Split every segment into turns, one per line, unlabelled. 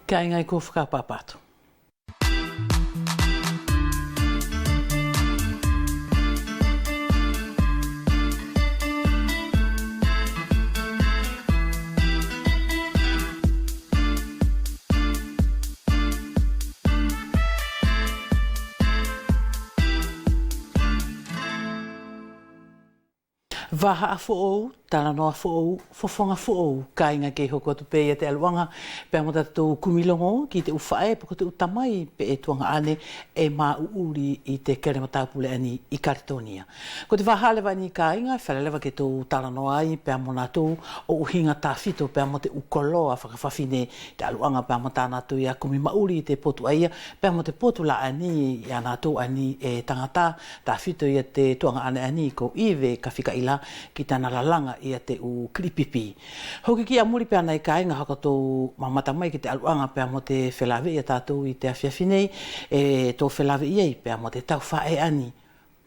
Ka ingai ko whakapapatu. Vaha a fo'ou, tana noa fo'ou, fofonga fo'ou, ka inga ke hoko tu pe te aluanga, pe mo tatu kumilongo ki te uwhae, poko te utamai pe e tuanga ane e mā uuri i te kere matapule ani i Karitonia. Ko te vaha lewa ni ka inga, whare lewa ke tō tana noa ai, pe mo nātou o uhinga tā whito, pe mo te ukoloa whakawhawhine te aluanga, pe mo tā nātou ia kumi mauri i te potu aia, pe mo te potu la ani i a nātou ani e tangata, tā whito i te tuanga ane ani ko iwe ka whika ila, ki tāna lalanga i te u kripipi. Hoki ki a muri pia nei ka inga haka tō mamata mai ki te aluanga pia mo te whelawe i a tātou i te awhiawhinei, e tō whelawe i ei pia mo te tau whae ani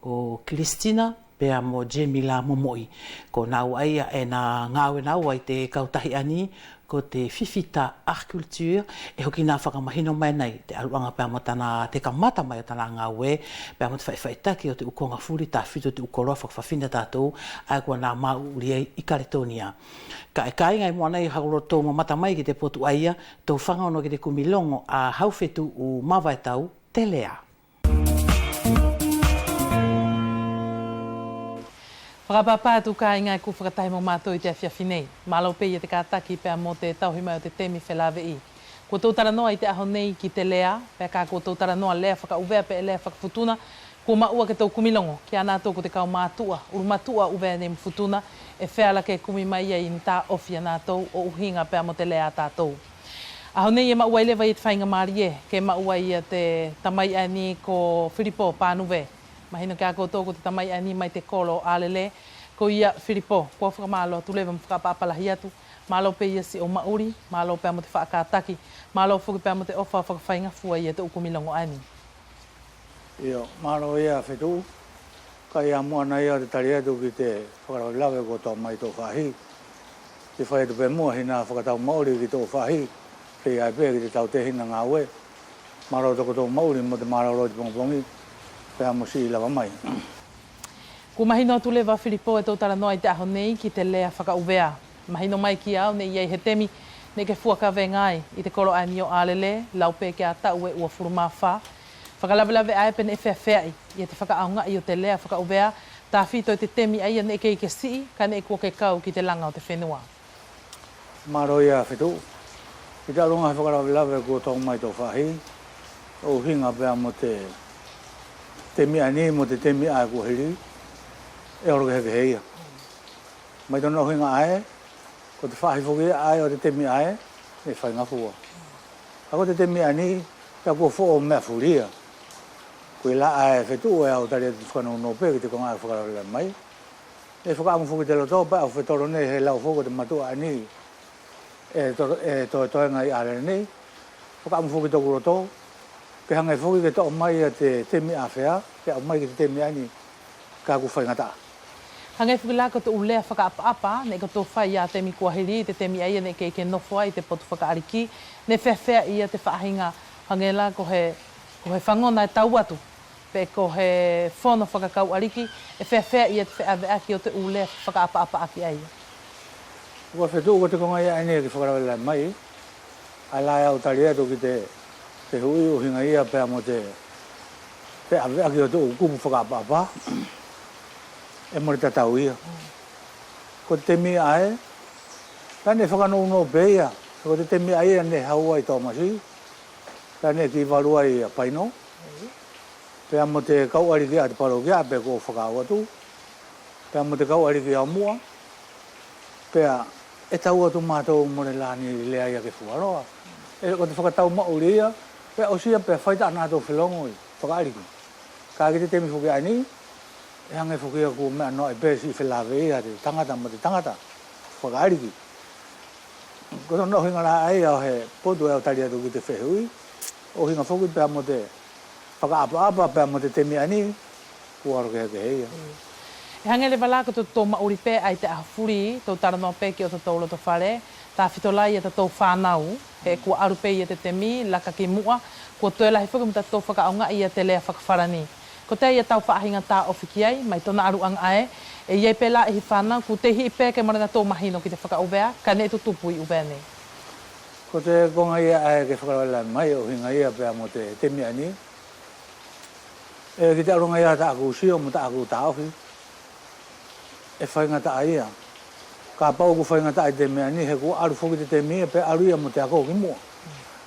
o Kristina, pia mo Jemila Momoi. Ko nau aia e nā ngāwe nau ai te kautahi ani, ko te Fifita Art Culture, e hoki nā whakamahino mai nei, te aluanga pia mo tana te kamata mai o tana ngāwe, pia mo te whaitaki o te ukonga furi, tā whito te ukoroa whakawhawhina tātou, ai kua nā mauri ai i Karitonia. Ka e kai ngai moana i hagoro tō mamata mai ki te potu aia, tō whangaono ki te kumilongo a hauwhetu o Mawaitau, te lea.
Whakapapātu ka ingai ku whakatahi mo mātou i te awhiawhinei. Mālo pei e te kātaki pia mo te tauhima o te temi whelawe i. Ko tōtara noa i te aho nei ki te lea, pia kā ko tōtara noa lea whakauvea pe e lea whakafutuna, ko maua ke tau kumilongo, ki a nātou ko te kau mātua, uru matua uvea nei mfutuna, e wheala ke kumi mai ai ni tā ofia nātou o uhinga pia mo te lea tātou. Aho nei e maua i lewa i te whainga mārie, ke maua i te tamai ani ko Filipo Pānuwe. Mahino kia koutou ko te tamai ani mai te kolo alele, ko ia Filipo, kua whakamalo tu lewa mwhakapapalahi atu, malo pe ia si o mauri, malo pe amo te whaakataki, malo whuki pe amo te ofa whakawhainga fua ia te ukumilongo ani.
Iyo, malo ia whetu, ka ia mua na ia te tari atu ki te whakarawilawe ko tō mai tō whahi. Te whai tu pe mua hina whakatau mauri ki tō whahi, ke ia pe ki te tau te hina ngā we, malo tō tō mauri mo te mara roi te pongopongi, pea mo si lawa mai.
Ko mahino tu lewa Filipo e tōtara noa i te aho nei ki te lea whakauvea. Mahino mai ki au nei iei he temi ne ke fuakawe ngai i te koro ani o alele, laupe ke a tau e ua furuma wha. Whakalawelawe ae pen e whea i te whakaaunga i o te lea whakauvea, tā whito i te temi aia ne ke i ke sii, ka ne kua ke kau ki te langa o te whenua.
Maro ia whetu, i te alunga whakalawelawe ko tō mai tō whahi, o hinga pea mo te mea ni mo te mea ai kua hiri, e oro ke heke heia. Mai tono hinga ae, ko te whahi whoki ae o te mea ae, e whai ngafua. Ako te mea ni, pia kua who o mea furia. Koe la ae whetu e au tari atu whanau no pe, ki te konga ae whakarawela mai. E whakaamu whoki te loto, pa au whetoro nei, he lau whoko te matua ani, e toenga i are nei. Whakaamu whoki toku roto, ke hangai whoki ke tō mai a te temi a whea, ke au mai ke te temi ani ka ku whaingata.
Hangai whoki la ko te ulea whakaapa-apa, ne ko tō whai a temi kuahiri, te temi aia ne ke nofua i te potu whakaariki, ne whea i a te whaahinga hangai la ko he whangona e tau atu, pe ko he whono whakakau ariki, e whea i a te whea aki o te ulea whakaapa-apa aki aia.
Ua whetu ko te konga ia ane ki whakarawela mai, ai lai au tari atu ki te hui o hinga ia pēr mo te ave aki o te ukupu whakapapa, e mo te tatau ia. Ko te temi ae, tane whakanau no pēia, ko te temi ae ne haua i tōmasi, tane ki warua i a paino, pēr mo te kauariki a te parokia, pēr ko whakau atu, pēr mo te kauariki a mua, pēr e tau atu mātou mo le lani lea ia ke fuaroa, e ko te whakatau mauri ia, pe o sia pe faita ana to filongo i whakaariki. Ka ki te temi whuki ani, e hangai whuki a ku mea no e pēsi i whelāwe i a te tangata ma te tangata whakaariki. Ko tono hinga la ai au he potu e au tari atu ki te whehui, o hinga whuki pēr mo te whakaapa-apa pēr mo te temi ani, kuaro ke heke heia.
E hangai le wala ko tō mauri pē ai te ahafuri, tō taranoa pē ki o tō tōlo to whare, Tā whitolai e tatou whānau, he kua arupe i te temi, laka ki mua, kua toela he whaka tatou whakaonga i te lea whakawharani. Ko te ia tau whaahinga tā ofiki ai, mai tona aru ang ae, e iei pēlā e hi whānau, ku te hi pē ke marana tō mahino ki te whakaovea, ka ne tu tupu i uvea nei.
Ko te konga ia ae ke whakawala mai o hinga ia pēr mo te temi ani. E ki te arunga ia ta aku sio mo ta aku ta ofi. E whainga ta ia. Ka pau ku whainga ta i te mea ni he ku aru whoki te temi e pe aru ia mo te ako ki mua.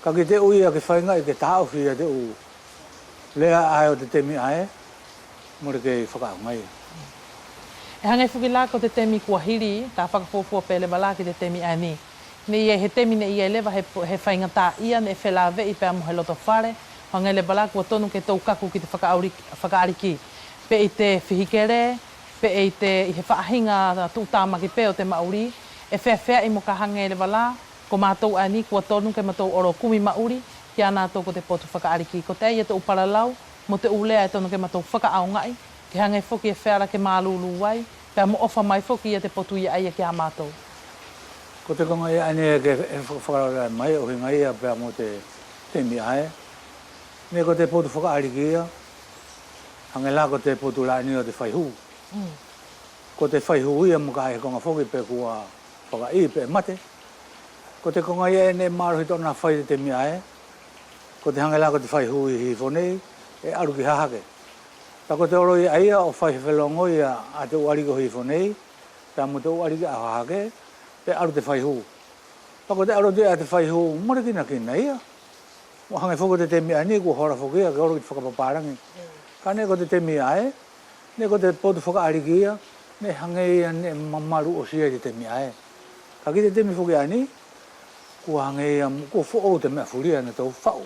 Ka ki te ui a ke whainga i ke ta ofi ia te u. Lea ae o te temi ae, mo re ke whakaonga ia.
E hangai whuki lā ko te temi kua hiri, ka whakafōfua pēle wala ki te temi ai ni. Ne ia he temi ne ia lewa he whainga tā ia ne e whela vei pēr mo he loto whare, hangai le wala kua tonu ke tau kaku ki te whakaariki. Pe i te whihikere, pe i te i he whaahinga tūtāmaki pē o te mauri, e whea i mo ka hangai le wala, ko mātou ai ni kua tonu ke mātou oro kumi mauri, ki ana tō ko te potu whakaariki. Ko te ia te uparalau, mo te ulea e tonu ke mātou whakaongai, ki hangai whoki e whera ke mālulu wai, pēr mo ofa mai whoki i te potu i aia ki a mātou.
Ko te konga ia ane ke whakarawala mai o hinga ia pēr mo te temi ae. Ne ko te potu whakaariki ia, hange la ko te potu la ni o te whaihu. Ko te whaihu ia mo ka he konga whoki pē kua whakai pē mate. Ko te konga ia ane marohi tona whai te temi ae. Ko te hange la ko te whaihu i whonei, e aru ki hahake. Ta ko te oro i aia o whai whelongo ia a te uariko hi whonei, pēr mo te uariki a hahake, pe aru te whaihu. Pako te aro te a te whaihu, mara kina ia. Mo hangai whoko te temi ani, kua hora whoko ia, ke oro ki te whakapaparangi. Ka ne ko te temi ae, ne ko te potu whakaariki ia, ne hangai ia ne mamaru o sia te temi ae. Ka ki te temi whoko ani, kua hangai ia, kua whoo te mea furia na tau whao.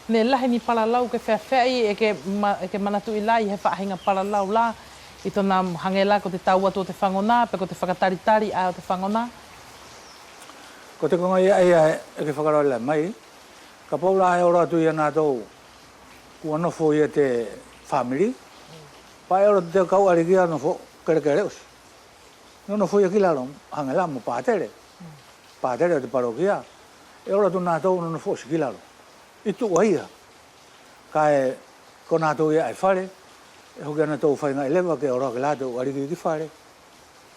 Ne lahi ni paralau ke whewhei e ke manatu i lai he whaahinga paralau la, i tona hangai la ko te tau atu o te whangona, pe ko te whakataritari a o te whangona.
Ko te konga ia e ke whakarawala mai, ka paula ai ora atu ia nā tau kua nofo ia te family, pai ora te kau ariki a nofo kere usi. No nofo ia ki laro hange la mo pātere, pātere o te parokia, e ora tu nā tau no nofo si ki laro. I tu ia, ka e ko nā tau ia ai whare, e hoki ana tau whainga elewa ke ora ke la tau ariki ki whare,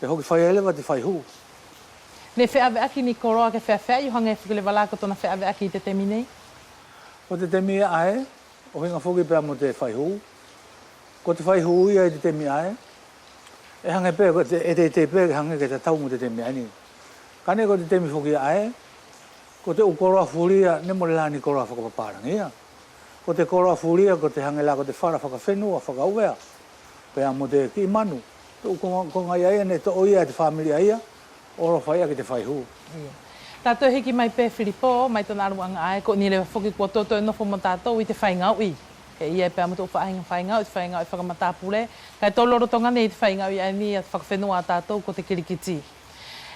e hoki whai elewa te whaihu.
Ne wheawe aki ni koroa ke whewhea, i hangai whukile wala ko tona wheawe aki i te temi nei?
Ko te temi ae, o hinga whoki pēr mo te whaihu. Ko te whaihu ia i te temi ae, e hangai pēr, e te pēr hangai ke te tau mo te temi ani. Kane ko te temi whoki ae, ko te ukoroa furia, ne mo le lani koroa whakapaparang ia. Ko te koroa furia, ko te hangai la ko te whara whakawhenua, whakauvea. Pēr mo te ki manu, te ukonga ia ne to o ia te familia ia, oro whaia ki te whaihu.
Tātou hiki mai pē Filipo, mai tona aruanga ai, ko ni lewa whoki kua tōtou e nofo mo tātou i te whaingau i. He ia pēr mo tō whaahinga whaingau, i te whaingau i whakamatapure. Kai tō loro tonga nei i te whaingau i ai a whakawhenua a tātou ko te kirikiti.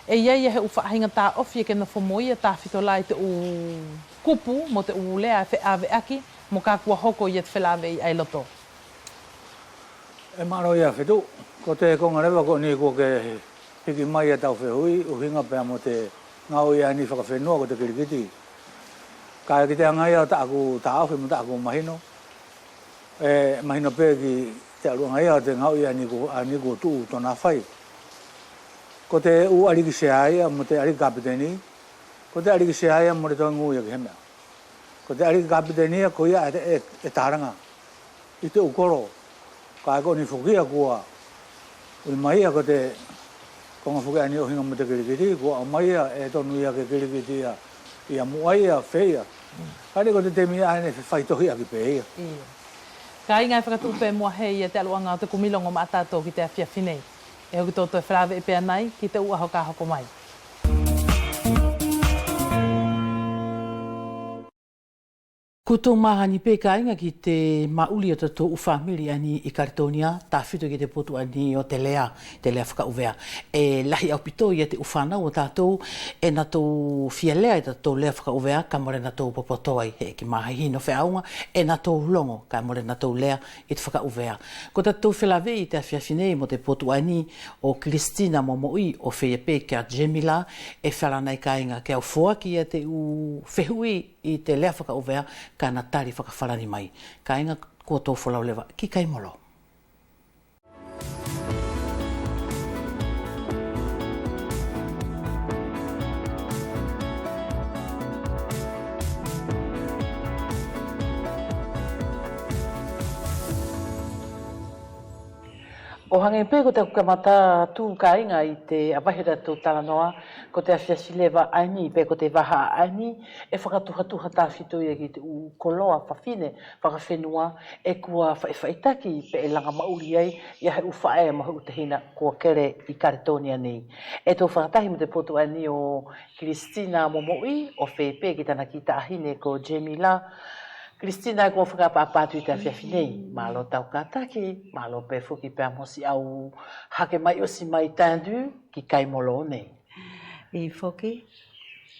E ia he u whaahinga tā ofi e ke nofo mo ia tā whito lai te u kupu mo te u lea e wheawe aki, mo kā kua hoko i te whelawe i ai loto.
E maro ia whetu, ko te konga rewa ko ni kua ke hiki mai a tau whehui, uhinga pēr mo te ngau ia ni whakawhenua ko te kirikiti. Ka ki te angai a tāku tāwhi mo tāku mahino. E mahino pē ki te aruanga ia te ngau ia ni ko tuu tona whai. Ko te u ariki se aia mo te ariki kapiteni, ko te ariki se aia mo te toa ngu ia ki hemea. Ko te ariki kapiteni ko ia e taranga, i te ukoro. Ka ko ni whukia kua, ui mai a ko te konga whukia ani o hinga mo te kirikiti, kua o mai a e tonu ia ke kirikiti ia mua ia whea. Kare ko te temi ane whaitohi a ki pē ia.
Ka ingai whakatupe mua hei e te aluanga o te kumilongo ma tātou ki te awhia whinei. E hoki tōtou e whelawe e pēr nei, ki te ua hoka hoko mai.
Ko tō mahani pē ka inga ki te mauli o tatou whamiri ani I Karitonia, tā whitu ki te potu ani o te lea whakauvea. E lahi au pito I te uwhanau o tātou, e nā tō whia lea I tātou lea whakauvea, ka more nā tō popotoai he ki maha hino whiaunga, e nā tō longo, ka more nā tō lea I te whakauvea. Ko tātou whilawe I te awhiawhinei mo te potu ani o Kristina Momoi o Wheiape kia Jemila, e wharanai ka inga kia au whoaki a te u whehui I te lea whakauvea, ka na tari whakawharani mai. Ka inga kua tō wholau lewa, ki kai molo. O hange pē ko te kukamata tū ka inga I te awahira tō Talanoa, ko te awhiasilewa ani, pē ko te waha ani, e whakatuhatuha tāwhito ia ki te u koloa whawhine, whakawhenua, e kua whaitaki pē e langa mauri ai, ia he uwhae mahu te hina kua kere I Karitonia nei. E tō whakatahi mo te potu ani o Kristina Momoi, o Wheiape ki tana ki ta ahine ko Jemila, Kristina e kua whakapapatu I te awhiawhinei, malo tau kātaki, malo pē whuki pē amosi au hake mai osi mai tāndu ki kai molo nei.
I whuki,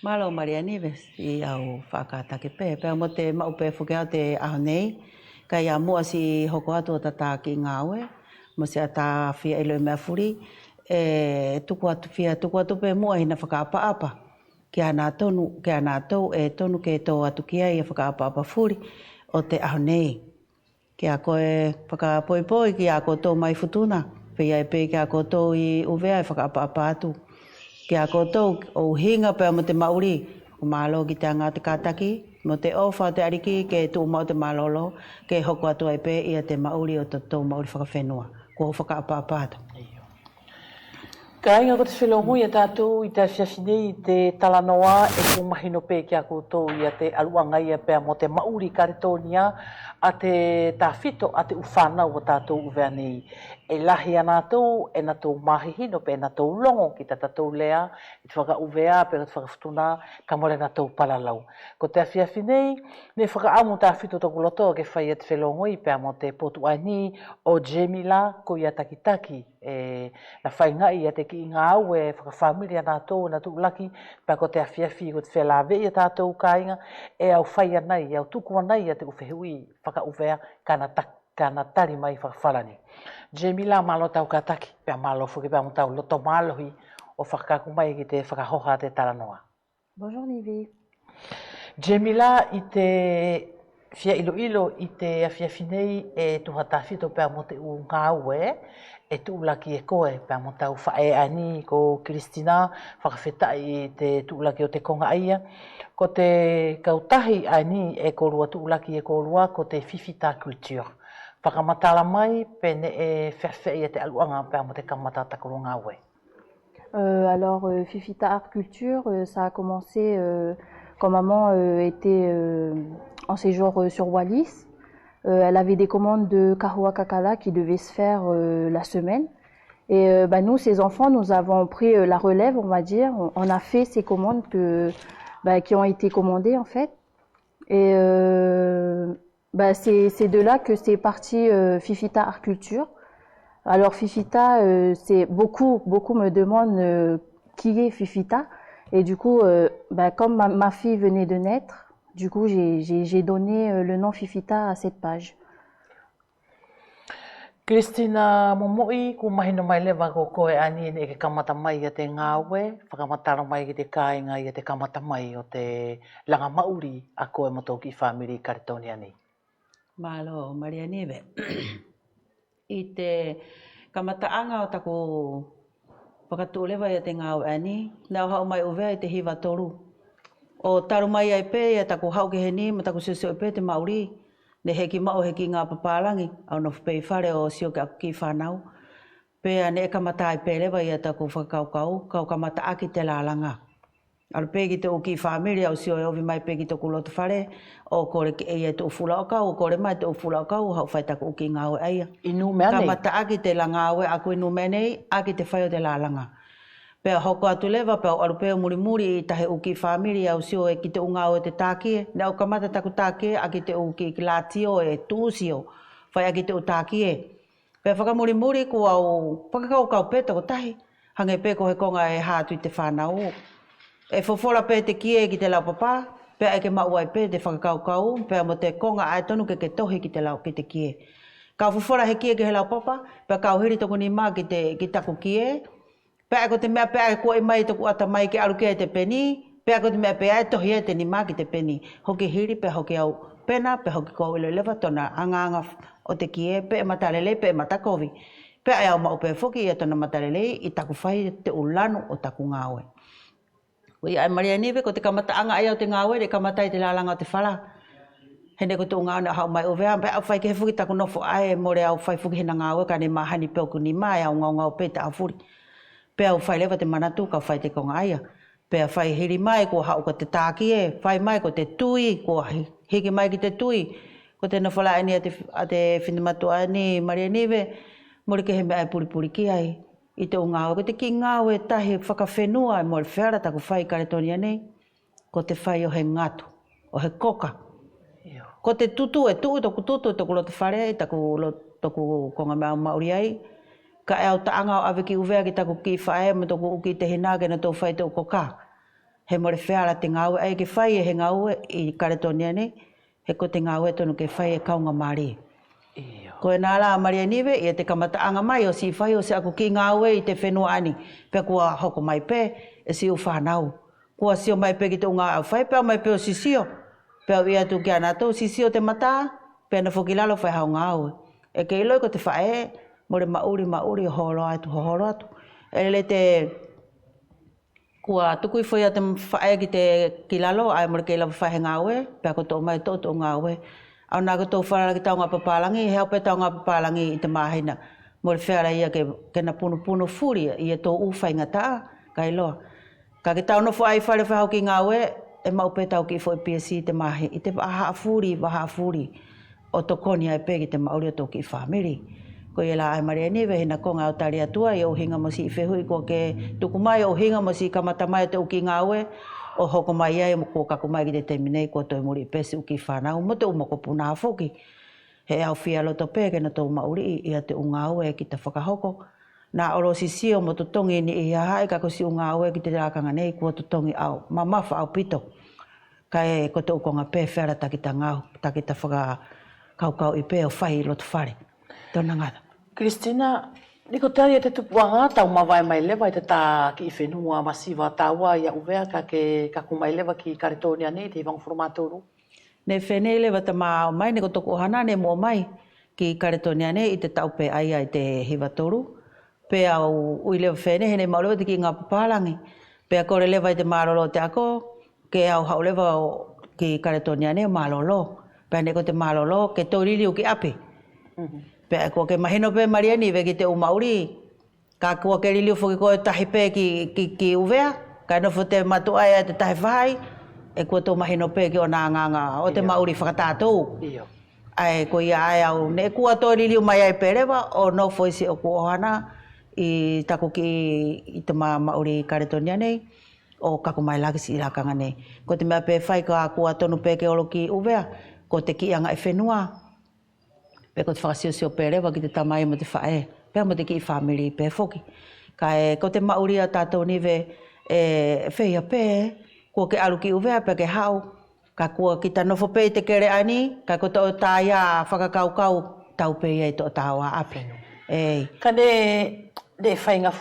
malo Mariani I au whakataki pē, pē mo te mau pē whuki au te aho nei, kai a mua si hoko atu o tata ki ngāwe, mo si a tā whia ilo mea furi, e tuku atu pē mua hina whakapa-apa. Kia nā tonu e tonu ke tō atu kia I whakaapa furi o te aho nei. Kia koe whakapoipoi kia ko tō mai futuna, pia e pē kia ko tō I uvea I whakaapa atu. Kia ko tō o hinga pēr mo te mauri, o mālo ki te anga te kātaki, mo te ofa te ariki ke tū mau te malolo, ke hoko atu ai pē ia te mauri o tō mauri whakawhenua, ko whakaapa atu.
Ka inga ko te whelonhui a tātou I te awhiawhinei I te Talanoa e ko mahino pē kia koutou I a te aluanga ia pēr mo te mauri Karitonia a te tāwhito a te uwhanau o tātou uvea nei. E lahi a nātou e nā tō mahihino pē nā tō longo ki tā tātou lea I te whakauvea pē te whakawhtuna ka more nā tō palalau. Ko te awhiawhinei ne whakaamu tāwhito tōku loto ke whai a te whelonhui pē mo te potu ani o Jemila ko I a takitaki. Na whaingai a te ki ngā au e whakawhamiri a nātou nā tūlaki pē ko te awhiawhi ko te whelawe I a tātou kāinga e au whai anai, au tuku anai a te uwhehui whakauvea ka na tari mai whakawharani. Jemila malo tau kataki, pēr malo whuki pēr tau loto mālohi o whakakaku mai ki te whakahoha te Talanoa.
Bonjour Nivi.
Jemila I te whia ilo I te awhiawhinei e tuha tāwhito pēr mo te u ngāue e tūlaki e koe pēr mo tau whae ani ko Kristina whakawhetai I te tūlaki o te konga aia. Ko te kautahi ani e korua tūlaki e korua ko te Fifita Culture. Whakamatala mai pene e whewhei e te aluanga pēr mo te kamata takoro ngāwe.
Alors, Fifita Art Culture, ça a commencé quand maman était en séjour sur Wallis. Elle avait des commandes de kahua kakala qui devaient se faire la semaine. Et nous, ces enfants, nous avons pris la relève, on va dire. On a fait ces commandes qui ont été commandées, en fait. Et c'est de là que c'est parti Fifita Art Culture. Alors Fifita, c'est beaucoup me demandent qui est Fifita. Et du coup, comme ma fille venait de naître, du coup j'ai donné le nom Fifita à cette page.
Kristina Momoi, ku mahino mai lewa ko koe ani ne ke kamata mai I te ngāwe, whakamatara mai ki te kāinga I te kamata mai o te langa mauri a koe mo tōki whamiri Karitonia nei.
Malo, Marianive. I te kamataanga o taku whakatūlewa I te ngāu ani, nau hau mai uvea I te hiwa toru. O taru mai ai pē I taku hauke he ni, ma taku sio pē te mauri, ne heki mao heki ngā papalangi, au no whapei whare o sio ke aku ki whanau. Pēa ne kamata ai pē lewa I taku whakaukau, kau kamata aki te lālanga. Aru pēki te uki whamiri au sio e ovi mai pēki te kulotu whare, o kore ke eia te ufula o kau, o kore mai te ufula o kau, hau whai taku uki ngāwe eia.
Inu mea nei?
Kamata aki te la ngāwe, aku inu mea nei, aki te whai o te lālanga. Pea hoko atu lewa, pea aru pea muri i tahe uki family au sio e ki te unga o te tākie. Ne au kamata taku tākie a ki te uki ki lātio e tūsio. Whai a ki te utākie. Pea whakamuri ko au whakakau pēta ko tahi. Hange pē ko he konga e hātu i te whānau. E whawhora pē te kie ki te lau papa. Pea e ke mau ai pē te whakakau. Pea mo te konga ai tonu ke tohi ki te lau ki te kie. Kau whawhora he kie ki he lau papa. Pea kau hiri toku ni mā ki taku kie. Pea ko te mea pea ko e mai toku ata mai ki aruke te peni. Pea ko te mea pea e tohi e te ni mā ki te peni. Hoki hiri pea hoki au pena, pea hoki kou ilo lewa tona anganga o te kie. Pea matarele, pea matakovi. Pea e au mau pea foki e tona matarele i taku whai te ulanu o taku ngāwe. Ui ai Maria Nive ko te kamata anga ai au te ngāwe re kamata i te lalanga o te whala. Hene ko te unga ana hau mai o vea. Pea au whai ke he foki taku nofo ai more au whai foki hena ngāwe ka ne mahani peo ku ni mai au ngau peta au furi. Pea au whai lewa te manatu ka whai te konga aia. Pea whai hiri mai ko hau ko te tākie. Whai mai ko te tui, ko hiki mai ki te tui. Ko te nofala ani a te whinamatu ani Maria Nive. Mori ke he mea e puri ki ai. I te ungawe. Ko te ki ngāwe tahi whakawhenua e mori whiara taku whai Karetonia nei. Ko te whai o he ngatu, o he koka. Ko te tutu e toku loto whare ai, toku konga mea mauri ai. Ka e au taanga o awe ki uvea ki taku ki whae, mo toku uki te hinage na tō whai tō koka. He more whiara te ngāwe, ai ke whai e he ngāwe i Karetonia nei, he ko te ngāwe tonu ke whai e kaunga mari. Ko e nāla Maria Nive, i te kamataanga mai o si whai o se aku ki ngāwe i te whenua ani. Pea kua hoko mai pē, e si u whanau. Kua sio mai pē ki te unga au whai, pea mai pē o sisio. Pea ui atu ki ana tō sisio te mata, pea na whokilalo whai hau ngāwe. E ke iloi ko te whae, more mauri horo atu. Ele te kua tukui foi a te whae ki te kilalo, ai more ke ila whae ngāwe, pea ko tō mai tō ngāwe. Au nā ko tō wharara ki taunga papalangi, heo pe taunga papalangi i te mahina. More whiara ia ke na punu furi, ia tō uwhai ngata, ka iloa. Ka ke tau nofo ai whare whahau ki ngāwe, e mau pe tau ki foi PSC i te mahi, i te waha furi, o tō koni ai pe ki te mauri o tō ki whamiri. Ko i la ai Maria Nive, hina konga o tari atua, i o hinga mo si i whehui, ko ke tuku mai o hinga mo si kamata mai te uki ngāwe, o hoko mai ai mo ko kaku mai ki te teminei, ko toi muri pesi uki whanau, mo te umoko puna foki. He au whia loto pē, ke na tō mauri i a te ungaue ki te whakahoko. Nā oro si sio mo tutongi ni i ahai, kako si ungaue ki te rākanga nei, kua tutongi au, mamafa au pito. Kai ko te ukonga pē whiara takita ngau, takita whakakaukau i pē o whai loto whare. Tōna ngata.
Kristina, niko tari e te tupuanga tau mawai mai lewa i te tā ki i whenua masiwa tāua i a uvea ka ke kaku mai lewa ki Karetonia nei te iwangu whurumatoru.
Ne whenei lewa ta mā mai, niko toko hana ne mua mai ki Karetonia nei i te tau pē aia i te hiwatoru. Pē au ui lewa whenei, hene mau lewa te ki ngā papalangi. Pē a kore lewa i te mārolo te ako, ke au hau lewa ki Karetonia nei mārolo. Pē neko te mārolo ke tōririu ki api. Pea kua ke mahino pe Maria Nive ki te umauri, ka kua ke riliu whuki koe tahi pe ki uvea, ka nofo te matu aia te tahi whai, e kua tō mahino pe ki o nā nganga o te mauri whakatātou. Ai ko ia ai au, ne kua tō riliu mai ai perewa, o nofo isi o kua ohana, i taku ki i te mauri Karetonia nei, o kako mai lagisi i rakanga nei. Ko te mea pe whai ka kua tonu pe ke olo ki uvea, ko te ki anga e whenua, pe ko te whakasio perewa ki te tamai mo te whae. Pea mo te ki i whamiri pe foki. Ko te mauri a tātou Nive e whea pe, kua ke aru ki uvea pe ke hau. Ka kua ki ta nofo pe i te kere ani, ka ko tō tā ia whakakaukau tau pe i tō tāua api.
Ka ne whainga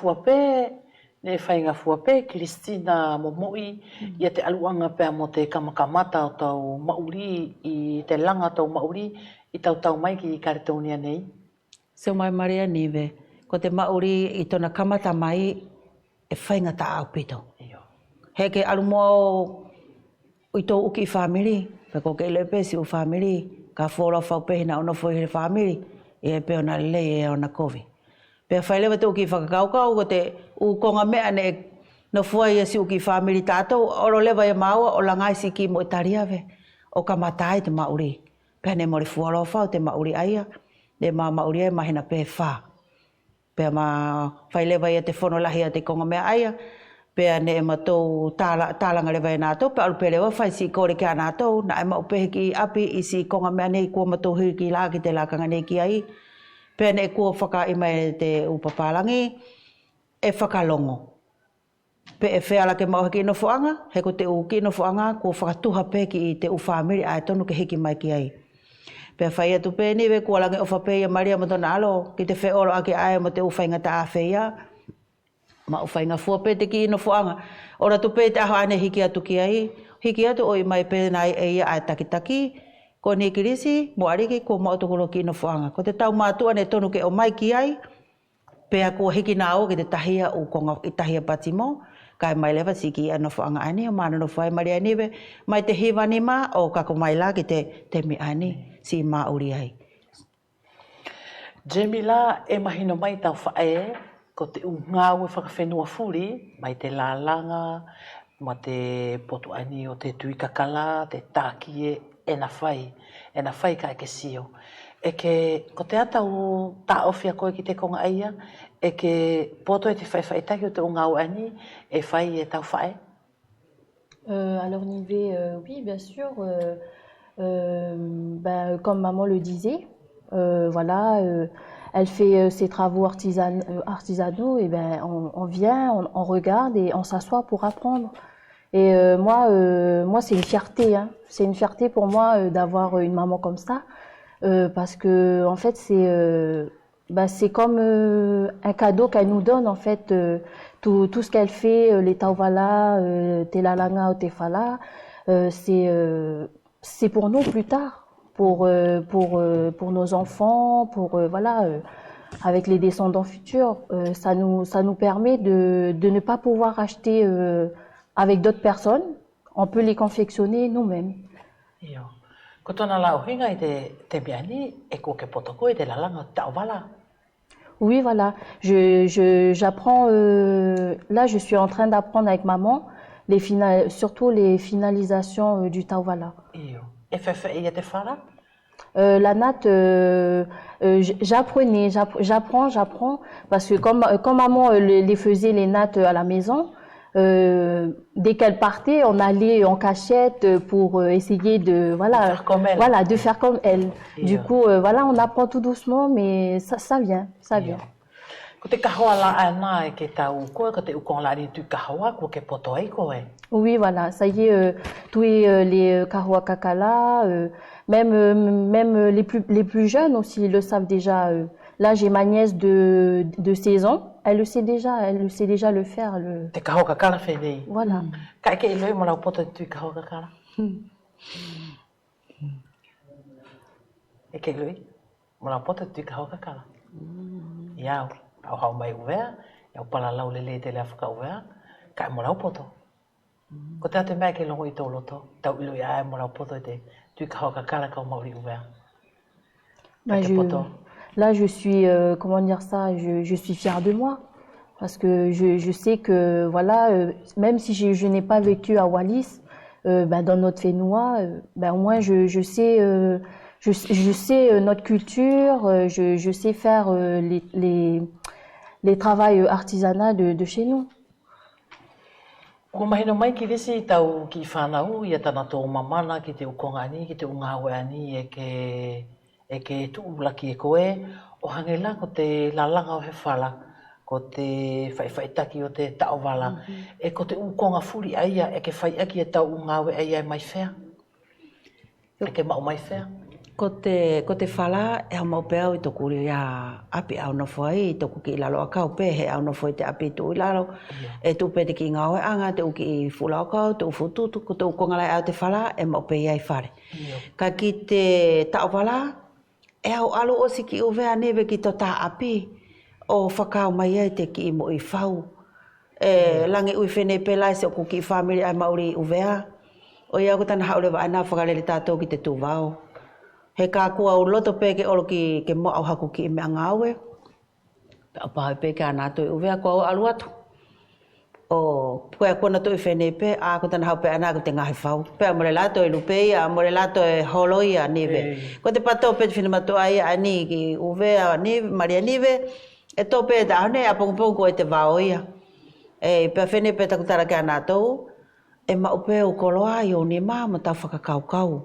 fua pe, Kristina Momoi, ia te aluanga pea mo te kamakamata o tau mauri, i te langa tau mauri, i tau mai ki Karetonia nei.
Seo mai Maria Nive, ko te mauri i tona kamata mai e whainga ta au pito. He ke alumo i tō uki i whamiri, pe ko ke lepe si u whamiri, ka whora whaupehina o nofo i he whamiri, e pe ona lei e ona kovi. Pea whailewa te uki i whakakaukau, ko te ukonga mea ne nofua i si uki i whamiri tātou, oro lewa e maua o langai si ki mo i tariawe, o kamatai te mauri. Pea ne mori fuaro whau te mauri aia, ne mauri ai mahina pē whā. Pea ma whailewa ia te whanolahi a te konga mea aia. Pea ne e matou tālanga lewa e nātou. Pea alupe lewa whai si kore kia nātou. Na e maupehe ki api i si konga mea nei kua matou hui ki la ki te lakanga nei ki ai. Pea ne e kua whaka ima e te upapalangi. E whakalongo. Pe e whea la ke mauhe ki inofoanga. He ko te u ki inofoanga kua whakatuha pe ki i te uwhamiri a e tonu ke hiki mai ki ai. Pea whai atu pe niwe kua lange o whapea maria matona alo. Ki te whe oro ake ae mo te uwhainga ta awhea. Ma uwhainga fua pe te ki inofoanga. Ora tu pe te aho ane hiki atu ki ai. Hiki atu oi mai pe nai e ia ae takitaki. Ko ni kirisi, mo ariki, ko maotokolo ki inofoanga. Ko te tau mātua ne tonu ke o mai ki ai. Pea kua hiki nā o ki te tahia u konga i tahia patimo. Kai mai lewa siki anu whaanga ani o mana no whai maria niwe. Mai te hiwani mā o kako mai la ki te mi ani si mā uri ai.
Jamila e mahino mai tau whae ko te ngāu e whakawhenua furi mai te lālanga ma te potu ani o te tuikakala, te tākie e na whai ka eke sio. E ke, ko te atau tā ofia koe ki te konga aia, e ke poto e te whaitaki o te ngāu ani, e whai e tau whae?
Alors Nivé, oui, bien sûr. Comme maman le disait, voilà, elle fait ses travaux artisanaux, et ben on vient, on regarde et on s'assoit pour apprendre. Et moi c'est une fierté, hein. C'est une fierté pour moi d'avoir une maman comme ça, parce que en fait c'est comme un cadeau qu'elle nous donne en fait. Tout ce qu'elle fait, les tauvala, te lalanga ou te fala, c'est pour nous plus tard, pour nos enfants, voilà, avec les descendants futurs. Ça nous permet de ne pas pouvoir acheter avec d'autres personnes. On peut les confectionner nous-mêmes.
Ko tōna la ohinga i te miani, e ko ke potoko i te lalanga tauvala.
Oui, voilà. J'apprends. Là, je suis en train d'apprendre avec maman surtout les finalisations du tauvala.
Et fait te fala?
La natte, j'apprends parce que comme maman les faisait les nattes à la maison, dès qu'elle partait, on allait en cachette pour essayer de faire comme elle. Du coup, voilà, on apprend tout doucement, mais ça vient.
Ko te kahoa la ana e ke tau koe, ko te ukon la ni tu kahoa, ko ke poto ai koe.
Oui, voilà, ça y est, tous les kahoa kakala, même les plus jeunes aussi, ils le savent déjà. Là, j'ai ma nièce de 16 ans, elle le sait déjà le faire.
Te kahoa kakala fe nei.
Voilà.
Ka ke iloi mo lau poto tu kahoa kakala. E ke iloi mo lau poto tu kahoa kakala. Iau. Au hau mai uvea, au pala lau lele te lea whaka uvea, ka e morau poto. Ko te ate mea ke longo i tō loto, tau ilo i ae morau poto i te tui ka hau ka kala ka o mauri uvea.
Là, je suis, comment dire ça, je suis fière de moi. Parce que je sais que, voilà, même si je n'ai pas vécu à Wallis, dans notre Fénois, au moins je sais... Je sais notre culture, je sais faire les travaux artisanaux de chez nous.
Ko mahino mai ki resi tau ki whanau, ia tana tō mamana ki te ukongani, ki te ungaweani e ke tuulaki e koe, o hangela ko te lalanga o he whala, ko te whaiwhaitaki o te taowala, e ko te ukonga furi aia e ke whaiaki e tau ungawe aia e mai whea, e ke mau mai whea.
Ko te whala e hau maupea i toku ria api au nofo ai, i toku ki lalo a kau pe, he au nofo i te api tu i lalo. E tu pe te ki ngā oe anga, te uki i fula o kau, te ufututu, ko te ukongalai au te whala, e maupea i whare. Ka ki te tau whala, e au alo o si ki uvea newe ki to tā api, o whakau mai ai te ki i mo i whau. Langi ui whenei pelai se o kuki i whamiri ai mauri i uvea. O ia ko tana haurewa ana whakarele tātou ki te tūwao. He kā kua o loto peke olo ke mo au haku ki me angawe. Pea paha peke ana toi uvea kua o alu atu. O koe kona toi whenei pe, a ko tana hau pe ana ko te ngahi whau. Pea more lato e lupei, a more lato e holoi a niwe. Ko te pato pe te whenemato ai a ni ki uvea niwe, maria niwe, E tō pē te ahone, a pongo e te wao ia. E pē whene pē taku tara kia nātou, e maupe o koloa i o ni maa ma tau whakakaukau.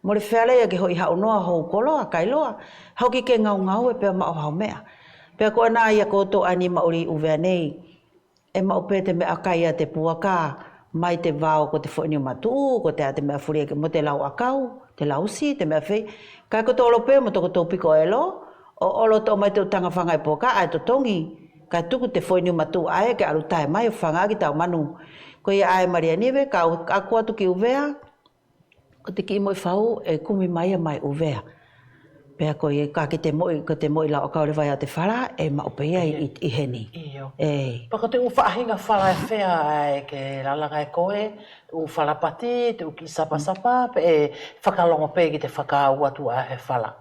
Mo le whea ke hoi hau noa hou koloa, kailoa, hau ki ke ngau e pē mau hau mea. Pē koe nā ia koto ani mauri uvea nei, e maupe te mea kai a te puaka, mai te wao ko te whoini matu, ko te a te mea furia ke mo te lau akau, te lausi, te mea whei. Kai koto olo pē mo toko tō piko elo, o olo tō mai te utanga whangai poka, ai to tongi. Kai tuku te whoini matu ae ke arutai mai o whanga ki tau manu. Ko ia ae Maria Nive, ka aku atu ki uvea, ko te ki moi whau e kumi mai mai uvea. Pea ko ia ka ki te moi lau akau le vai a te whara, e maupe ia i heni.
Iyo. Pako te uwhaahinga whara e whea e ke lalanga e koe, u whara pati, te uki sapa, e whakalongo pe ki te whakau atu a he whara.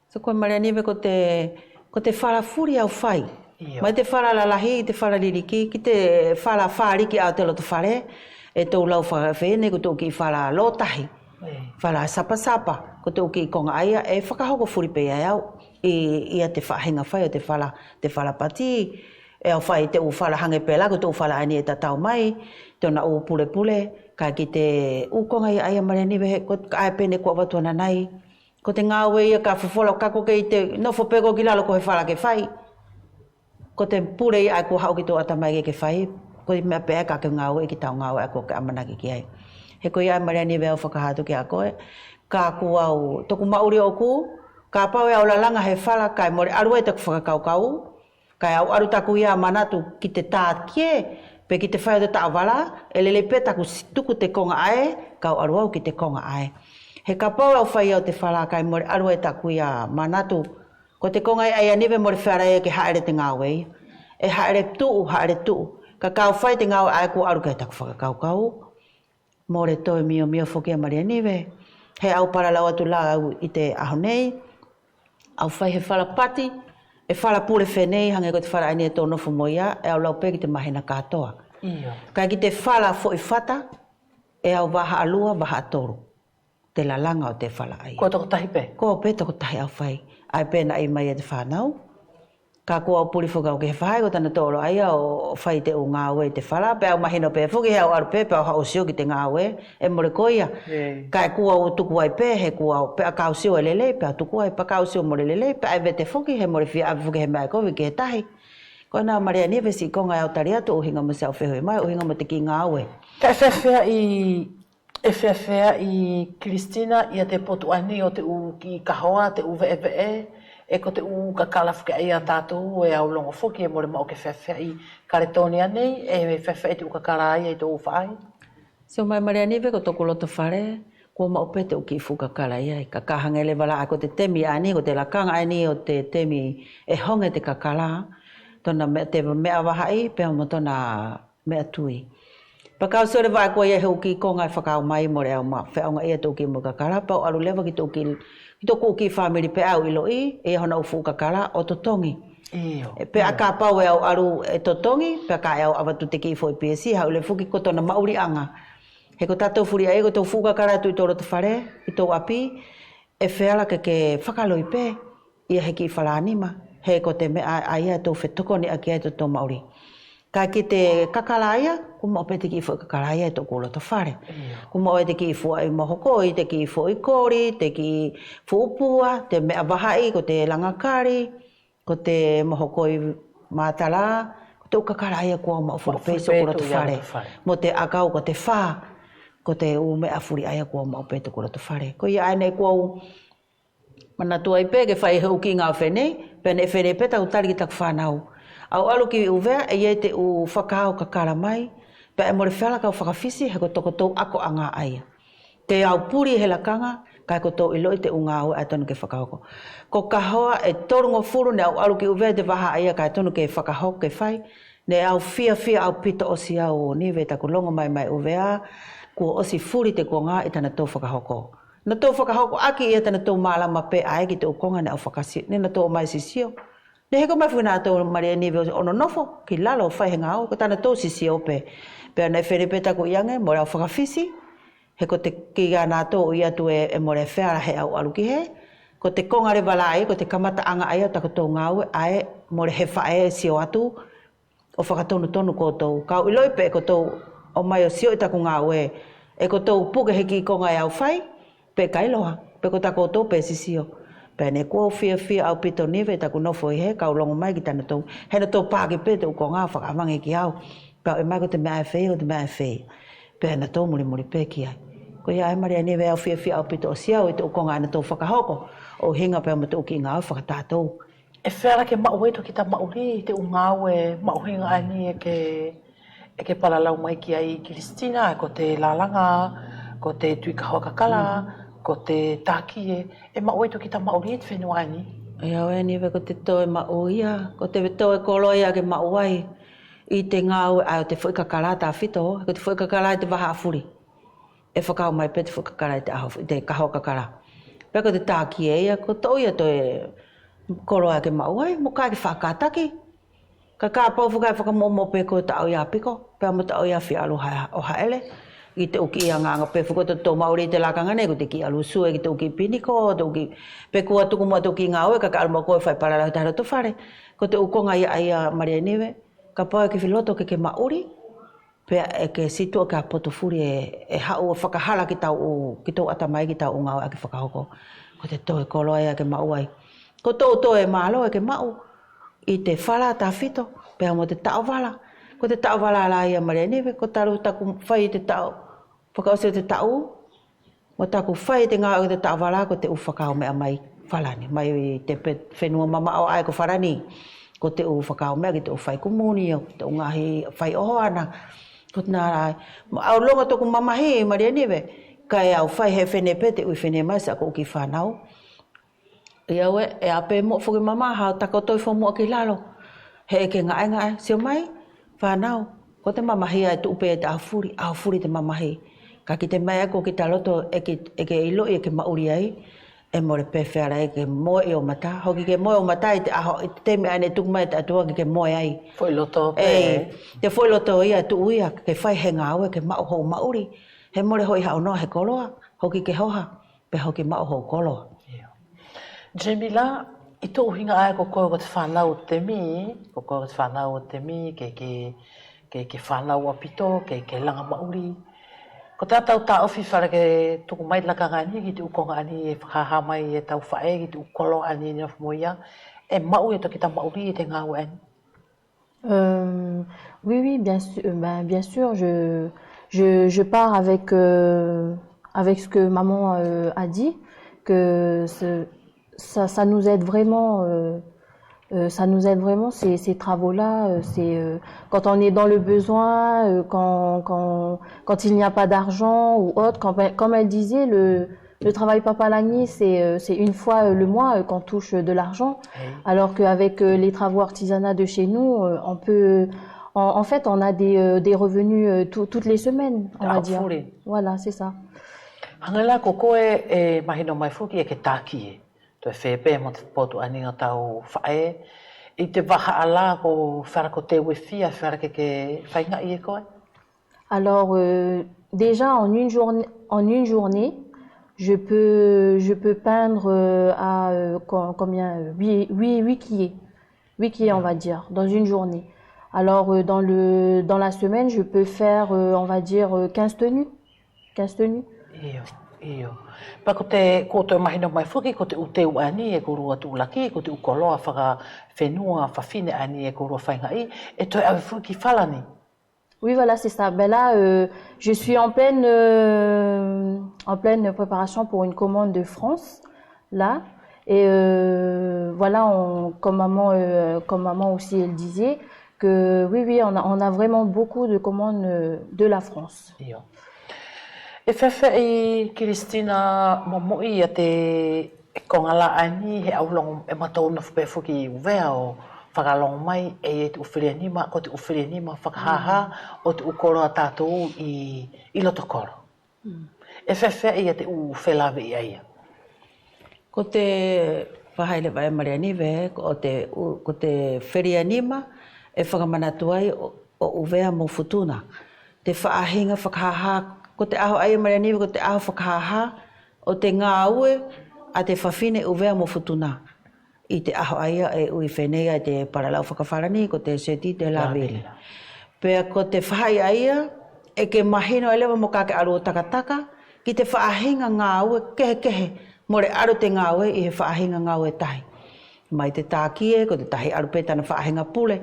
So koe Maria Nive ko te whara furi au whai. Mai te whara lalahi, te whara liriki, ki te whara whariki au te loto whare, e tō lau whara whene, ko tō ki whara lotahi, whara sapa, ko tō ki konga aia, e whakahoko furi pe au, ia te whahinga whai o te whara pati, e au whai te u whara hange pēla, ko tō whara ani e tatau mai, tōna u pule, ka ki te u konga ia aia Maria Nive, ko ae pene kua watuana nei, ko te ngāwe ia ka whawhola kako ke i te nofo pego ki lalo ko he whara ke whai, ko te pure i ai ko hau ki tō atamai ke whai, ko i mea pēa ka ke ngāwe i ki tau ngāwe ai ko ke amanaki ki ai. He ko i ai Maria Nive au whakahatu ki a koe, ka ku au toku mauri o ku, ka pau e au lalanga he whara kai more arua i taku whakakaukau, kai au aru taku ia manatu ki te tātie, pe ki te whai o te tāwala, e lele pe taku tuku te konga ai, ka au aru au ki te konga ai. He ka pau au whai au te whara kai more arua i taku ia manatu, ko te konga ai anive mo le whara e ke haere te ngāwe. E haere tuu. Ka kau whai te ngāwe ai ko aru kai taku whakakaukau. Mo le toi mio whoki a Maria Nive. He au paralau atu la au i te aho nei. Au whai he whara pati. E whara pule whenei hange ko te whara aini e tō nofo moia. E au lau peki te mahina katoa. Kai ki te whara fo i whata. E au waha alua, waha atoru. Te lalanga o te whara ai.
Ko toko tahi pe?
Ko pe toko tahi au whai. Ai pēna i mai e te whanau. Ka kua o puri whakau ke whai, ko tana tōro aia o whai te o ngāwe i te whara. Pea au mahino pē whuki he au aru pē, pea au hao sio ki te ngāwe, e more koia. Kai kua o tuku ai pē, he kua o pea kau sio e lelei, pea tuku ai, pea kau sio more lelei, pea ai vete whuki, he more fia api whuki he mai kovi ke he tahi. Ko nā Maria Nive si konga au tari atu, uhinga mo sao whehui mai, uhinga mo te ki ngāwe.
Ka e whea i Kristina ia te potu ani o te u ki kahoa, te u vee, e ko te u ka kalafuke ai a tātou e au longo whoki e more mau ke whea i karetoni anei, e whea te u ka kara ai e tō u whaai.
So mai Maria Nive ko toko loto whare, ko mau pe te u ki fuka kara ai, ka kahangele wala ai ko te temi ani, ko te lakanga ani o te temi e honge te kakala, tona te mea wahai, pēo mo tona mea tui. Pakau sore vai ko ia heuki konga e whakau mai more au ma whaonga ia tōki mo kakara, pau alu lewa ki tōku ki whamiri pe au ilo i, e hona ufu kakara o totongi. Pe a ka pau e au aru e totongi, pe a ka e au awatu te ki fo i PSC, hau le fuki ko tona mauri anga. He ko tātou furi ai, ko tō fu kakara tu i tō roto whare, i tō api, e wheala ke whakaloi pe, ia he ki whalanima, he ko te mea aia tō whetoko ni aki ai tō mauri. Ka ki te kakalaia, kuma ope te ki fo i kakalaia e tō kōlo to whare. Kuma ope te ki fo i mohokoi, te ki fo i kori, te ki fo upua, te mea wahai, ko te langakari, ko te mohokoi mātala, ko te ukakalaia kua ma ufuru peso kōlo to whare. Mo te akau ko te whā, ko te u mea furi aia kua ma ope te kōlo to whare. Ko ia aine kua u manatua i pē, ke whai heu ki ngā whenei, pēne e whenei pēta utari ki tak whanau. Au alu ki uvea e iei te u whakao kakara mai, pe e more whala kau whakawhisi he ko toko tau ako a ngā aia. Te au puri he lakanga, kai ko tau iloi te unga au e tonu ke whakaoko. Ko kahoa e torungo furu ne au alu ki uvea te waha aia kai tonu ke whakahoko ke whai, ne au fia au pita osi au niwe taku longo mai uvea, kua osi furi te kua ngā i tana tau whakahoko. Na tau whakahoko aki ia tana tau mālama pe ae ki te ukonga ne au whakasi, ne na tau mai sisio. Ne heko mai whina tau Maria Nive ono nofo, ki lalo whai he ngāo, ko tāna tō sisi ope. Pea nei where peta ko iange, more au whakawhisi, heko te ki ngā nā tō i atu e more whēara he au aluki he, Ko te konga re wala ai, ko te kamata anga ai o takotou ngāue, ai mo re he whae sio atu, o whakatonu tonu koutou. Kau iloi pe koutou o mai o sio i taku ngāue, e koutou puke heki i konga e au whai, pe kailoha, pe ko takotou pe sisio. Pe ne kua fia au pito niwe taku nofo i he, kau longo mai ki tana tau. He na tau pāke pe te uko ngā whakamangi ki au. Kau e mai ko te mea e whei, ko te mea e whei. Pe na tau muri pe ki ai. Ko ia e maria niwe au fia au pito o siau i te uko ngā na tau whakahoko. O hinga pe matu ki ngā whakatātou.
E whera ke maue to ki ta mauri, te ungawe, mauhinga ani e ke palalau mai ki ai Kiristina, ko te lalanga, ko te tuika hoakakala, ko te tākie, e maue to ki ta mauri e te whenua ani.
E au e niwe ko te toe mauia, ko te toe koloia ke mauai. I te ngāue, ai o te whaikakala tā whito, ko te whaikakala i te waha awhuri. E whakau mai pe te whaikakala i te kahokakala. Pea ko te tākie ia, ko toia toe koloia ke mauai, mo kai ke whakataki. Ka pau whakai whakamomo pe ko ta au ia piko, pea mo ta au ia whialu o haele. I te uki ia nganga pe whakota tō mauri te lakanga nei, ko te ki alu sue, ki te uki piniko, te uki pe kua tuku mua te uki ngāue, ka alma koe whai parara te hara to whare. Ko te ukonga ia Maria Niwe, ka pau e ke whiloto ke mauri, pea e ke situa ka potofuri e hau whakahala ki tau atamai ki tau ngāue a ke whakahoko. Ko te toe koloa ia ke mauai. Ko tō toe mālo e ke mau, i te whala tā whito, pea mo te tau wala. Ko te tau wala ala ia Maria Niwe, ko taru taku whai te tau, whakaose te tau, mo taku whai te ngā o te tau wala, ko te uwhakao mea mai whalani, mai te whenua mama o ai ko wharani, ko te uwhakao mea ki te uwhai kumuni, te ungahi whai oho ana, ko te nā rai. Au longa toku mamahi Maria Niwe, kai au whai he whene pe te ui whene mai sa ko ki whanau. Ia we, e ape mo whuki mama, hao tako toi whamua ki lalo. He ke ngai, sio mai, whanau. Ko te mamahi ai tu upe e te awhuri te mamahi. Ka ki te mai ako ki ta loto e ke ilo e ke mauri ai, e more pe whera e ke moe o mata. Hoki ke moe o mata i te aho, i te teme ane tuku mai te atua ki ke moe ai.
Foi loto pe.
Te foi loto ia tu uia, ke whai he ngā ue ke mau hou mauri. He more hoi hao noa he koloa, hoki ke hoha, pe hoki mau hou koloa.
Jamila, i tō hinga ai ko koe ko te whanau te mi, ko koe ko te whanau te mi, ke whanau apito, ke langa mauri. Ko te atau tā ofi whara ke tuku mai laka ngani, ki te ukonga ani e whakaha mai e tau whae, ki te ukolo ani e nina whamoia, e mau e toki ta mauri e te ngāu ani.
Oui, bien sûr, je pars avec ce que maman a dit, que ça nous aide vraiment, ces travaux-là. C'est quand on est dans le besoin, quand il n'y a pas d'argent ou autre. Comme elle disait, le travail Papalagni, c'est une fois le mois qu'on touche de l'argent, alors qu'avec les travaux artisanats de chez nous, on peut, en fait, on a des revenus toutes les semaines, on va dire. Voilà, c'est ça.
Hangala koko e mahino mai fuki e ke tākie. Toi whepe mo te potu ani o tau whae. I te waha ala ko whara ko te wefia, whara ke whainga i e koe?
Alors, déjà en une journée, je peux peindre à combien 8 quillés. 8 quillés, on va dire, dans une journée. Alors, dans la semaine, je peux faire, on va dire, 15 tenues. 15 tenues.
Iyo. Pa ko te koto mahino mai fuki, ko te uteu ani e korua tūlaki, ko te ukoloa whaka whenua, whawhine ani e korua whaingai, e toi awe fuki whalani.
Oui, voilà, c'est ça. Ben là, je suis en pleine préparation pour une commande de France, là. Et voilà, comme maman aussi, elle disait, que oui, on a vraiment beaucoup de commandes de la France.
Iyo. E whewhe i Kiristina momoi a te kongala ani he aulong e matauna whpe fuki i uvea o whakalong mai e te uwhirinima, ko te uwhirinima whakahaha o te ukoro a tātou i lotokoro. E whewhe i a te uwhelawe i aia.
Ko te whahaile vai Maria Niwe, ko te whirianima e whakamanatua ai o uvea mo futuna. Te whaahinga whakahaha ko te aho ai Maria Niwe, ko te aho whakahaha o te ngā ue a te whawhine uvea mo futuna. I te aho aia e ui whenei ai te paralau whakawharani ko te seti te lawele. Pea ko te whai aia e ke mahino e lewa mo kake aru o takataka ki te whaahinga ngā ue kehe mo re aru te ngā ue i he whaahinga ngā ue tahi. Mai te tākie ko te tahi aru petana whaahinga pule.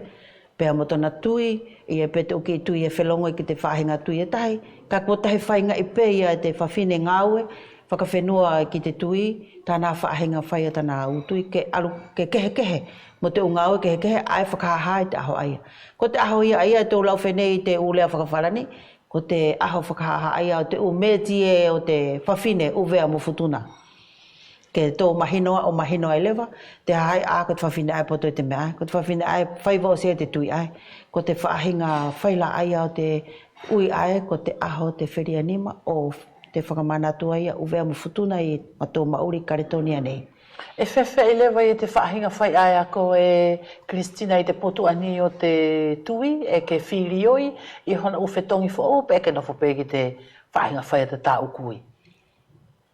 Pea mo tona tui i e pete uki tui e whelongo i ki te whaahinga tui e tahi. Ka kua tahi whainga i pe ia te whawhine ngā ue whakawhenua ki te tui, tāna whaahinga whaia tāna utui, ke alu, ke kehe, mo te ungaue kehe, ai whakahaha i te aho aia. Ko te aho ia aia tō lau whenei te ulea whakawharani, ko te aho whakahaha aia o te umetie o te whawhine uvea mo futuna. Ke tō mahinoa o mahinoa i lewa, te hai a ko te whawhine ai poto i te mea, ko te whawhine ai whaiva o sea te tui ai, ko te whaahinga whaila aia o te ui ai, ko te aho te whirianima o te whakamanatua ia uvea mo futuna i mato mauri karetonia nei.
E whewhe i lewa i te whaahinga whai aia ko e Kristina i te potu ani o te tui, e ke whirioi, i hona uwhetongi who pe ke nofo pe ki te whaahinga whai a te tā ukui.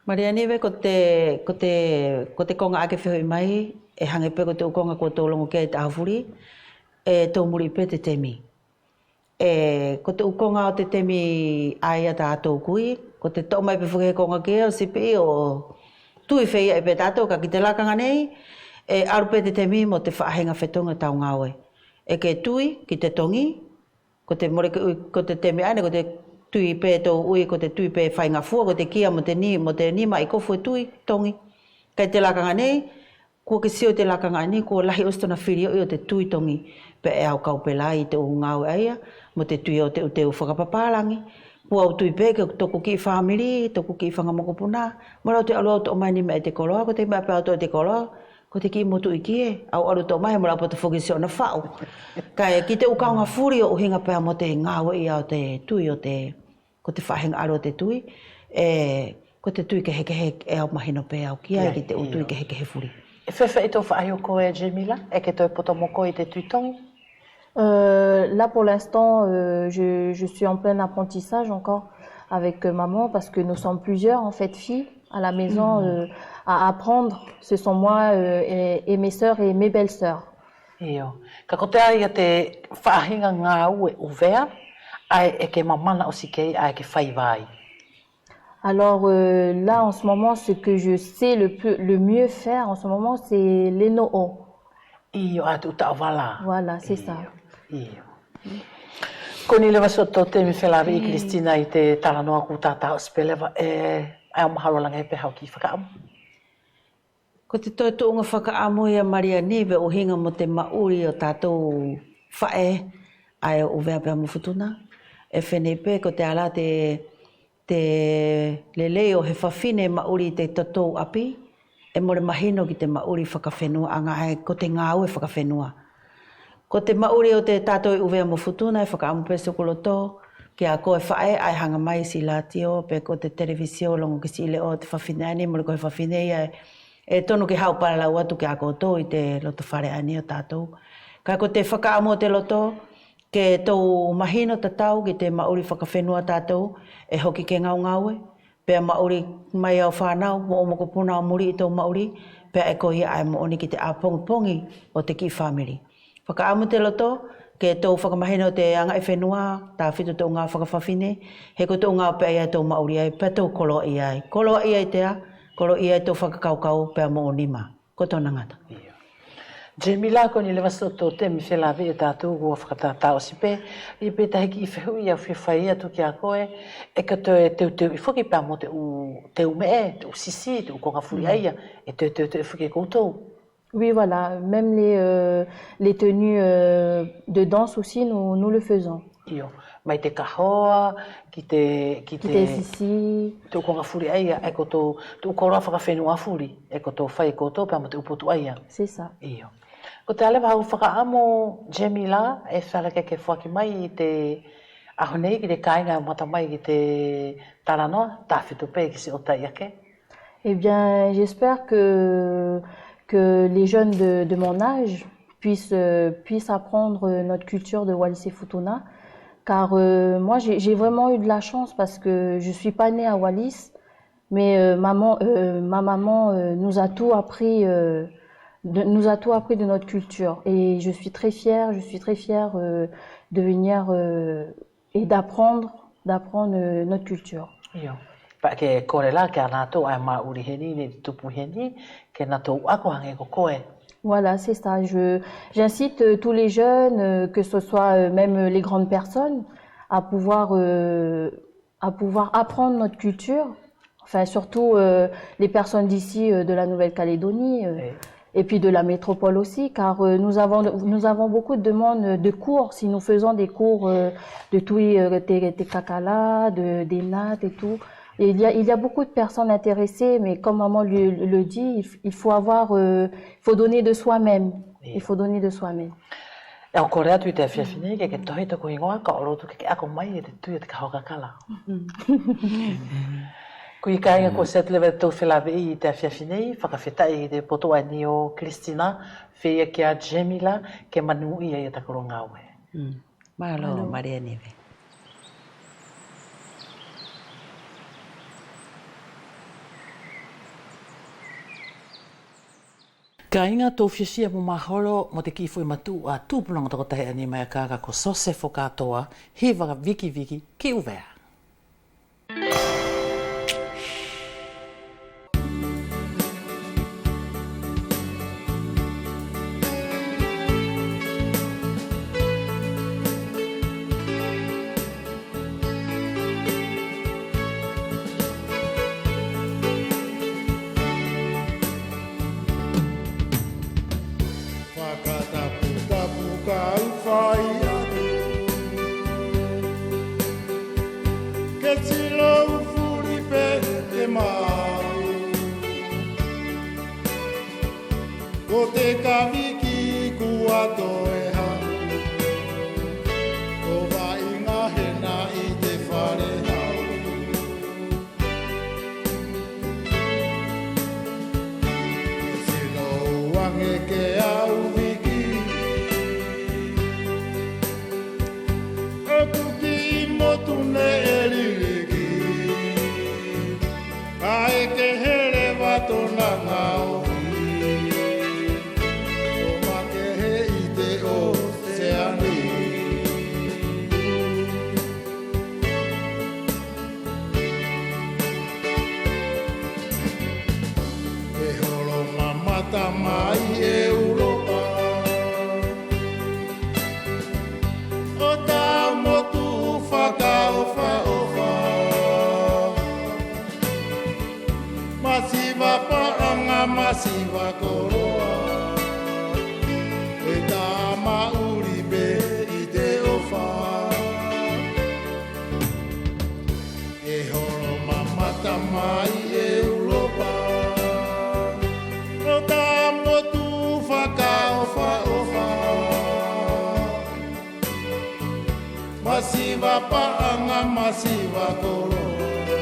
Maria Nive, ko te konga ake whihoi mai, e hange pe ko te ukonga kua tōlongo kia i te ahawhuri, e tō muri pe te temi. Ko te ukonga o te temi aia tātou kui, ko te tō mai pe whuke konga kia o sipi o tui whea i pe tātou ka ki te lakanga nei, aru pe te temi mo te whaahenga whetonga tau ngāwe. E ke tui ki te tongi, ko te temi aine, ko te tui pe tō ui, ko te tui pe whainga fua, ko te kia mo te nima i kofu e tui, tongi. Kei te lakanga nei, kua ke sio te lakanga nei, kua lahi ostona whiri o te tui tongi, pe e au kaupela i te o ngāwe aia, mo te tui o te uteu whakapapalangi. Kua o tui pe, ke toku ki i whamiri, toku ki i whangamokopuna, mara o te alu au tō mai ni me te koloa, ko te mea pe au tō te koloa, ko te ki motu i kie, au alu tō mai, mara o te whokisi o na whao. Kai ki te ukaunga furi o uhinga pēr mo te ngāwe i au te tui o te, ko te whahenga aru o te tui, ko te tui kehe e au mahino pē au kia, ki te utui kehe furi.
E whewhe i tō whaahi o koe, Jamila, e ke toi poto moko i te tuitongi?
Là, pour l'instant, je suis en plein apprentissage encore avec maman parce que nous sommes plusieurs, en fait, filles à la maison à apprendre. Ce sont moi et mes sœurs et mes belles-sœurs.
Iyo. Ka ko te ai te whaahinga ngā ue uvea, ai e ke mamana o sikei, ai ke whaiwai.
Alors là, en ce moment, ce que je sais le mieux faire en ce moment, c'est les no'o.
Iyo, a te uta wala.
Voilà, c'est ça.
Iyo. Ko ni lewa so tō te mi whelawe i Kristina i te taranoa ku tātā o spelewa ai o maharolanga e pehau ki whakaamu.
Ko te toi tōnga whakaamu ia Maria Nive o hinga mo te mauri o tātou whae ai o uvea pēr mo futuna. E whenei pē ko te ala te lelei o he whawhine mauri te totou api. E more mahino ki te mauri whakawhenua anga ai ko te ngāue whakawhenua. Ko te mauri o te tātou i uvea mo futuna e whakaamu pē sukoloto, ki a koe whae ai hanga mai si latio, pe ko te televisio longo ki si ile o te whawhine ani, more koe whawhine ia e tonu ki hau paralau atu ki a koto i te loto whare ani o tātou. Ka ko te whakaamu o te loto, ke tau mahino tatau ki te mauri whakawhenua tātou, e hoki ke ngau ngaue, pea mauri mai au whanau, mo o moko puna o muri i tau mauri, pea e kohi ai mo oni ki te apongi o te ki whamiri. Whakaamu te loto, ke tau whakamahino te anga e whenua, tā whitu tau ngā whakawhawhine, he ko tau ngā pea ia tau mauri ai, pea tau koloa i ai. Koloa i ai tea, koloa i ai tau whakakaukau pea mo o nima. Ko tōna ngata.
Jamila, ko ni lewa so tō te mi whelawe e tātou kua whakatātā o sipe, i pē tahiki i whehui au whiwhai atu ki a koe, e ka teu i whuki pēr mo te u mee, te u sisi, te u konga furi aia, e teu i whuki e koutou.
Oui, voilà. Même les tenues de danse aussi, nous le faisons.
Iyo. Mai te kahoa, ki te
sisi.
Te u konga furi aia, e koto, te u koroa whakawhenua furi, e koto whai koutou pēr mo te upotu aia.
C'est ça.
Iyo. Ko te alewa hau whakaamo Jamila, e wharake ke whaki mai i te ahonei ki te kāinga mata mai ki te taranoa, tāwhitu pē ki si o tai ake.
Eh bien, j'espère que les jeunes de mon âge puissent apprendre notre culture de Wallis et Futuna. Car moi, j'ai vraiment eu de la chance parce que je ne suis pas née à Wallis. Mais ma maman nous a tout appris, nous a tout appris de notre culture. Et je suis très fière de venir et d'apprendre notre culture.
Iyo. Pa ke kore la ka na to ai mauri heni ni tupu heni ke na to ako hange ko koe.
Voilà, c'est ça. J'incite tous les jeunes, que ce soit même les grandes personnes, à pouvoir apprendre notre culture. Enfin, surtout les personnes d'ici, de la Nouvelle-Calédonie, et puis de la métropole aussi, car nous avons beaucoup de demandes de cours. Si nous faisons des cours de Tui Te Kakala, des nattes et tout. Et il y a beaucoup de personnes intéressées, mais comme maman le dit, il faut donner de soi-même. Il faut donner de soi-même.
E o korea tui te whiawhine ke tohi te koe ingoa ka oro tu ke ako mai e te tui e te kahoka kala. Kui ka inga ko set lewe tau whilawe i te whiawhine, whakawhetai i te poto ai ni o Christina, whia ki a Jemila, ke manu ia i e takoro ngawe.
Mahalo, Maria Neve.
Ka inga tō whiasia mo mahoro mo te kifo i matu a tūpulanga toko tahi ani mai a kāka ko sose whokatoa, he waka viki ki uvea.
Masiva koroa e tā mauri be i te ofa e horo mamata mai e Europa o tā motu whakaofa ofa masiva paanga masiva koroa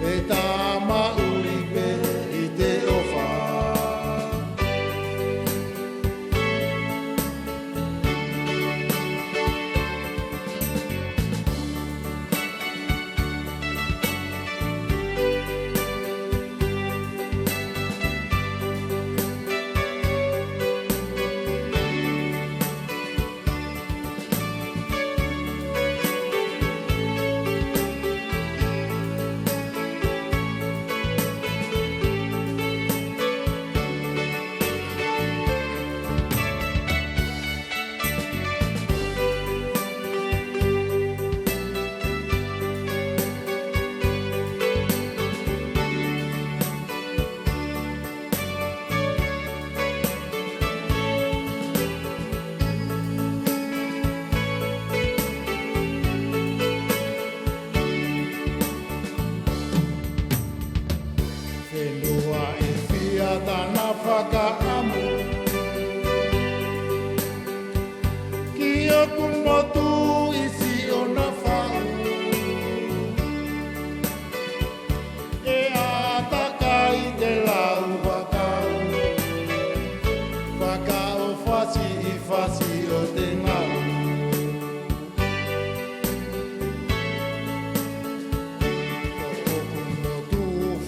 e tā mauri be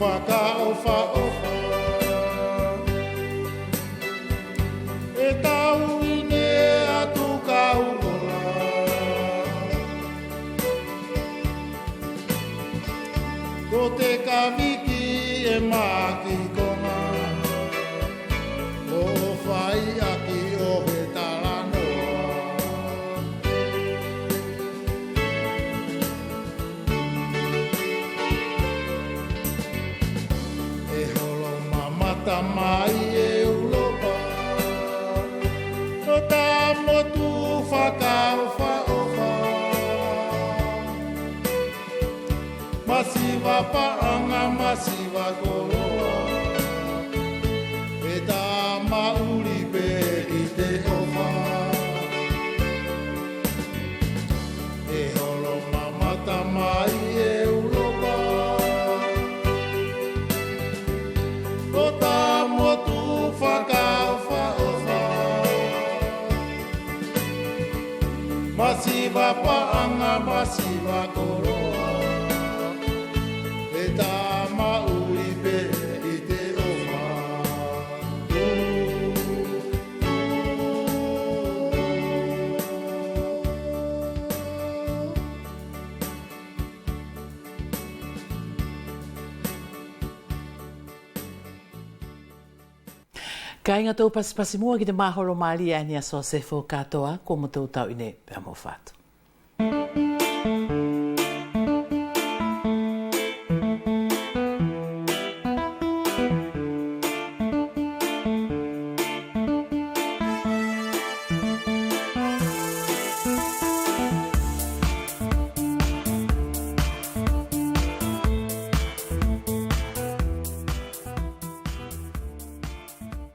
whakaofa ofa. E tau ine atu kauola. Ko te kawiki e maki konga. O whai aki o he talanoa. E holo mamata mai e ulopa. O tā motu whakaofa ofa. Masiwa paanga masiwa koloa. E tā mauri pe i te ofa. E holo mamata mai e ulopa. O tā motu whakaofa ofa. Masiwa paanga masiwa koloa. E tā mauri pe i te ofa.
Ka inga tau pasipasi mua ki te mahoro mali ania so se fo katoa ko mo tau tau ine pe amo fatu.